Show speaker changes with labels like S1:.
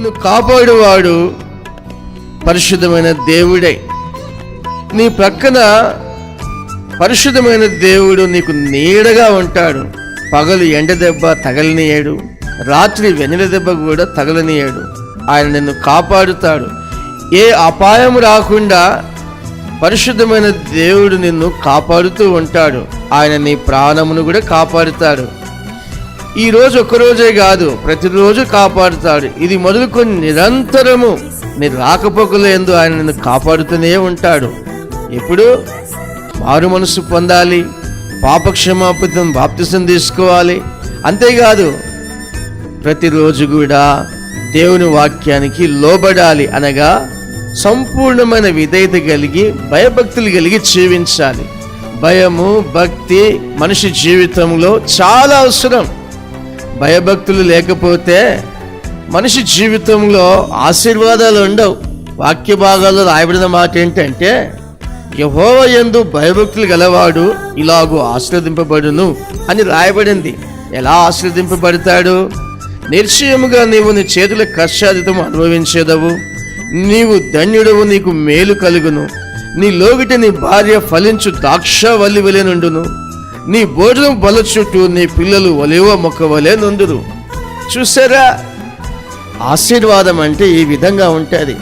S1: నిన్ను కాపాడువాడు పరిశుద్ధమైన దేవుడే. నీ ప్రక్కన పరిశుద్ధమైన దేవుడు నీకు నీడగా ఉంటాడు. పగలు ఎండ దెబ్బ తగలనీయడు, రాత్రి వెన్నెల దెబ్బ కూడా తగలనీయడు. ఆయన నిన్ను కాపాడుతాడు. ఏ అపాయం రాకుండా పరిశుద్ధమైన దేవుడు నిన్ను కాపాడుతూ ఉంటాడు. ఆయన నీ ప్రాణమును కూడా కాపాడుతాడు. ఈరోజు ఒక్కరోజే కాదు, ప్రతిరోజు కాపాడుతాడు. ఇది మొదలుకొని నిరంతరము నీ రాకపోకలందు ఆయన నిన్ను కాపాడుతూనే ఉంటాడు. ఎప్పుడు మారు మనసు పొందాలి, పాపక్షమాపణ బాప్తిసం తీసుకోవాలి. అంతేకాదు ప్రతిరోజు కూడా దేవుని వాక్యానికి లోబడాలి. అనగా సంపూర్ణమైన విధేయత కలిగి భయభక్తులు కలిగి జీవించాలి. భయము భక్తి మనిషి జీవితంలో చాలా అవసరం. భయభక్తులు లేకపోతే మనిషి జీవితంలో ఆశీర్వాదాలు ఉండవు. వాక్య భాగాల్లో రాయబడిన మాట ఏంటంటే, యెహోవా యందు భయభక్తులు గలవాడు ఇలాగూ ఆశీర్వదింపబడును అని రాయబడింది. ఎలా ఆశీర్వదింపబడతాడు? నిశ్చయముగా నీవు నీ చేతుల కష్టాదితము అనుభవించేదవు. నీవు ధన్యుడవు, నీకు మేలు కలుగును. నీ లోగిట నీ భార్య ఫలించు ద్రాక్షవల్లి వలె నుండును. నీ భోజనం బల చుట్టూ నీ పిల్లలు ఒలీవ మొక్క వలె నుండురు. చూసారా, ఆశీర్వాదం అంటే ఈ విధంగా ఉంటుంది.